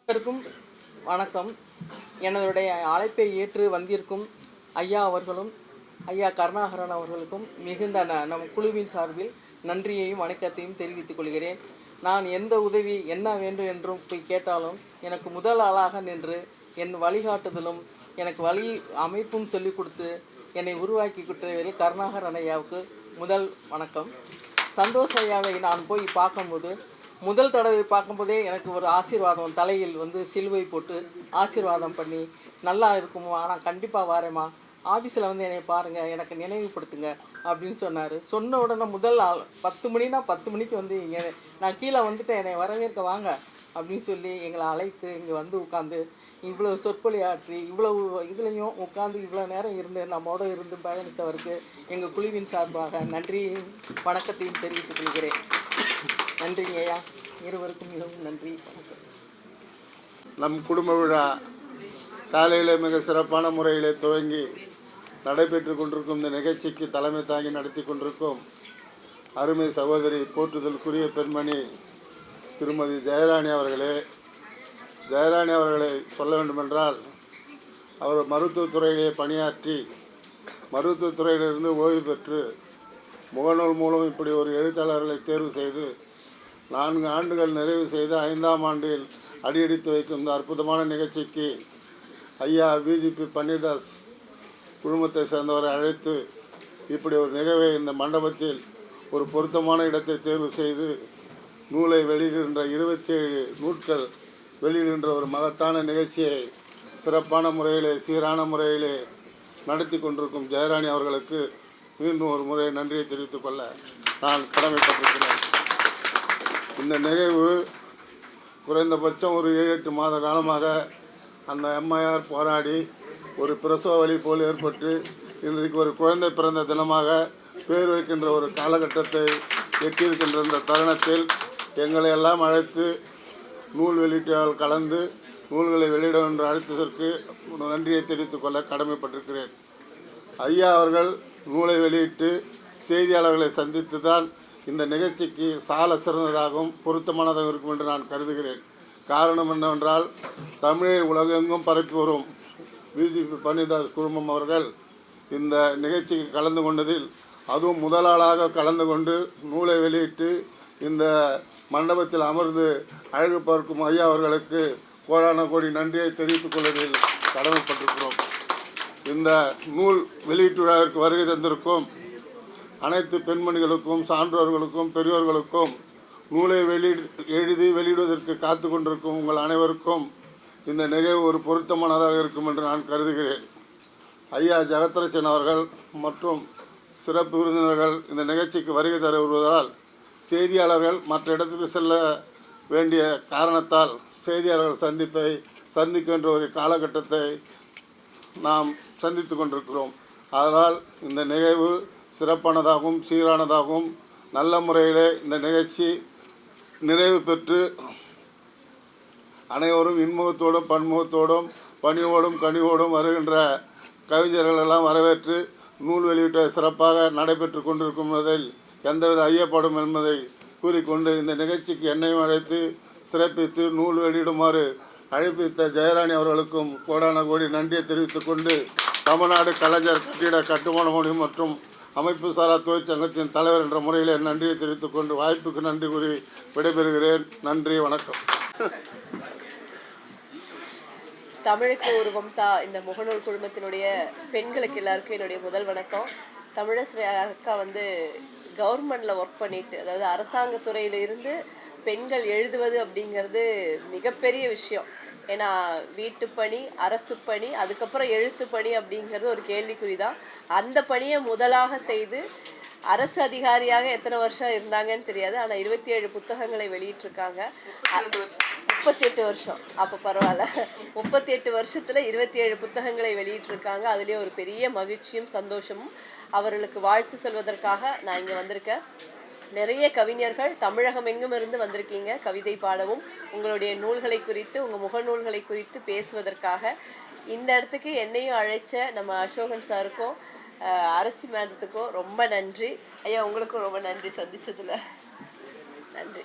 அனைவருக்கும் வணக்கம். என்னுடைய அழைப்பை ஏற்று வந்திருக்கும் ஐயா அவர்களும் ஐயா கருணாகரன் அவர்களுக்கும் மிகுந்த நம் குழுவின் சார்பில் நன்றியையும் வணக்கத்தையும் தெரிவித்துக் கொள்கிறேன். நான் எந்த உதவி என்ன வேண்டும் என்றும் போய் கேட்டாலும் எனக்கு முதல் ஆளாக நின்று என் வழிகாட்டுதலும் எனக்கு வழி அமைப்பும் சொல்லிக் கொடுத்து என்னை உருவாக்கி கொடுத்தவர்கள் கருணாகரன் ஐயாவுக்கு முதல் வணக்கம். சந்தோஷ் ஐயாவை நான் போய் பார்க்கும்போது முதல் தடவை பார்க்கும்போதே எனக்கு ஒரு ஆசீர்வாதம், தலையில் சிலுவை போட்டு ஆசீர்வாதம் பண்ணி, நல்லா இருக்குமா, நான் கண்டிப்பாக வரேம்மா, ஆஃபீஸில் என்னை பாருங்கள், எனக்கு நினைவுபடுத்துங்க அப்படின்னு சொன்னார். சொன்ன உடனே முதல் 10 மணினா 10 மணிக்கு நான் கீழே வந்துட்டு என்னை வரவேற்க வாங்க அப்படின்னு சொல்லி எங்களை அழைத்து இங்கே உட்காந்து இவ்வளோ சொற்பொழியாற்றி இவ்வளவு இதுலேயும் உட்காந்து இவ்வளோ நேரம் இருந்து நம்மோட இருந்து பயணித்தவருக்கு எங்கள் குழுவின் சார்பாக நன்றியையும் வணக்கத்தையும் தெரிவித்துக் கொள்கிறேன். நன்றிங்க ஐயா, இருவருக்கும் மிகவும் நன்றி, வணக்கம். நம் குடும்ப விழா காலையில் மிக சிறப்பான முறையில் துவங்கி நடைபெற்று கொண்டிருக்கும் இந்த நிகழ்ச்சிக்கு தலைமை தாங்கி நடத்தி கொண்டிருக்கும் அருமை சகோதரி, போற்றுதலுக்குரிய பெண்மணி திருமதி ஜெயராணி அவர்களே. ஜெயராணி அவர்களை சொல்ல வேண்டுமென்றால், அவர் மருத்துவத்துறையிலே பணியாற்றி மருத்துவத்துறையிலிருந்து ஓய்வு பெற்று முகநூல் மூலம் இப்படி ஒரு எழுத்தாளர்களை தேர்வு செய்து 4 ஆண்டுகள் நிறைவு செய்து 5ஆம் ஆண்டில் அடியெடுத்து வைக்கும் இந்த அற்புதமான நிகழ்ச்சிக்கு ஐயா விஜிபி பன்னீர்தாஸ் குழுமத்தை சேர்ந்தவரை அழைத்து இப்படி ஒரு நிகழ்வை இந்த மண்டபத்தில் ஒரு பொருத்தமான இடத்தை தேர்வு செய்து நூலை வெளியிடுகின்ற 27 நூட்கள் வெளியிடுகின்ற ஒரு மகத்தான நிகழ்ச்சியை சிறப்பான முறையிலே சீரான முறையிலே நடத்தி கொண்டிருக்கும் ஜெயராணி அவர்களுக்கு மீண்டும் ஒரு முறை நன்றியை தெரிவித்துக் கொள்ள நான் கடமைப்பட்டிருக்கிறேன். இந்த நிகழ்வு குறைந்தபட்சம் ஒரு 7-8 மாத காலமாக அந்த எம்ஐஆர் போராடி ஒரு பிரசவ வலி போல் ஏற்பட்டு இன்றைக்கு ஒரு குழந்தை பிறந்த தினமாக பேர் வைக்கின்ற ஒரு காலகட்டத்தை எட்டியிருக்கின்ற இந்த தருணத்தில் எங்களை எல்லாம் அழைத்து நூல் வெளியீட்டால் கலந்து நூல்களை வெளியிட என்று அழைத்ததற்கு நன்றியை தெரிவித்துக் கொள்ள கடமைப்பட்டிருக்கிறேன். ஐயா அவர்கள் நூலை வெளியிட்டு செய்தியாளர்களை சந்தித்து தான் இந்த நிகழ்ச்சிக்கு சால சிறந்ததாகவும் பொருத்தமானதாகவும் இருக்கும் என்று நான் கருதுகிறேன். காரணம் என்னவென்றால், தமிழை உலகெங்கும் பரப்பி வரும் விஜிபி பன்னீர்தாஸ் குழுமம் அவர்கள் இந்த நிகழ்ச்சிக்கு கலந்து கொண்டதில், அதுவும் முதலாளாக கலந்து கொண்டு நூலை வெளியிட்டு இந்த மண்டபத்தில் அமர்ந்து அழகு பார்க்கும் ஐயா அவர்களுக்கு கோடான கோடி நன்றியை தெரிவித்துக் கொள்வதில் கடமைப்பட்டிருக்கிறோம். இந்த நூல் வெளியீட்டு விழாவிற்கு வருகை தந்திருக்கும் அனைத்து பெண்மணிகளுக்கும், சான்றோர்களுக்கும், பெரியோர்களுக்கும், நூலை எழுதி வெளியிடுவதற்கு காத்து கொண்டிருக்கும் உங்கள் அனைவருக்கும் இந்த நிகழ்வு ஒரு பொருத்தமானதாக இருக்கும் என்று நான் கருதுகிறேன். ஐயா ஜெகத்ரட்சன் அவர்கள் மற்றும் சிறப்பு விருந்தினர்கள் இந்த நிகழ்ச்சிக்கு வருகை தர வருவதால் செய்தியாளர்கள் மற்ற இடத்துக்கு செல்ல வேண்டிய காரணத்தால் செய்தியாளர்கள் சந்திக்கின்ற ஒரு காலகட்டத்தை நாம் சந்தித்து கொண்டிருக்கிறோம். அதனால் இந்த நிகழ்வு சிறப்பானதாகவும் சீரானதாகவும் நல்ல முறையிலே இந்த நிகழ்ச்சி நிறைவு பெற்று அனைவரும் இன்முகத்தோடும் பன்முகத்தோடும் பணியோடும் கனிவோடும் வருகின்ற கவிஞர்களெல்லாம் வரவேற்று நூல் வெளியீட்டை சிறப்பாக நடைபெற்று கொண்டிருக்கும் என்பதில் எந்தவித ஐயப்படும் என்பதை கூறிக்கொண்டு இந்த நிகழ்ச்சிக்கு என்னையும் அழைத்து சிறப்பித்து நூல் வெளியிடுமாறு அழைப்பித்த ஜெயராணி அவர்களுக்கும் கோடான கோடி நன்றியை தெரிவித்துக் கொண்டு, தமிழ்நாடு கலைஞர் கட்டிட கட்டுமான பணி மற்றும் அமைப்பு சாரா தொழிற்சங்கத்தின் தலைவர் என்ற முறையில் நன்றியை தெரிவித்துக் கொண்டு வாய்ப்புக்கு நன்றி கூறி விடைபெறுகிறேன். நன்றி, வணக்கம். தமிழுக்கு உருவம் இந்த முகநூல் குழுமத்தினுடைய பெண்களுக்கு எல்லாருக்கும் என்னுடைய முதல் வணக்கம். தமிழரசி அக்கா கவர்மெண்டில் ஒர்க் பண்ணிட்டு, அதாவது அரசாங்க துறையில இருந்து பெண்கள் எழுதுவது அப்படிங்கிறது மிகப்பெரிய விஷயம். ஏன்னா வீட்டு பணி, அரசு பணி, அதுக்கப்புறம் எழுத்து பணி அப்படிங்கிறது ஒரு கேள்விக்குறி தான். அந்த பணியை முதலாக செய்து அரசு அதிகாரியாக எத்தனை வருஷம் இருந்தாங்கன்னு தெரியாது, ஆனால் 27 புத்தகங்களை வெளியிட்டிருக்காங்க. 38 வருஷம், அப்போ பரவாயில்ல, 38 வருஷத்தில் 27 புத்தகங்களை வெளியிட்டிருக்காங்க. அதுலேயே ஒரு பெரிய மகிழ்ச்சியும் சந்தோஷமும். அவர்களுக்கு வாழ்த்து சொல்வதற்காக நான் இங்கே வந்திருக்கேன். நிறைய கவிஞர்கள் தமிழகம் எங்கும் இருந்து வந்திருக்கீங்க கவிதை பாடவும், உங்களுடைய நூல்களை குறித்து, உங்கள் முகநூல்களை குறித்து பேசுவதற்காக. இந்த இடத்துக்கு என்னையும் அழைச்ச நம்ம அசோகன் சாருக்கும் அரசி மேடத்துக்கும் ரொம்ப நன்றி. ஐயா, உங்களுக்கும் ரொம்ப நன்றி, சந்திச்சதுல நன்றி.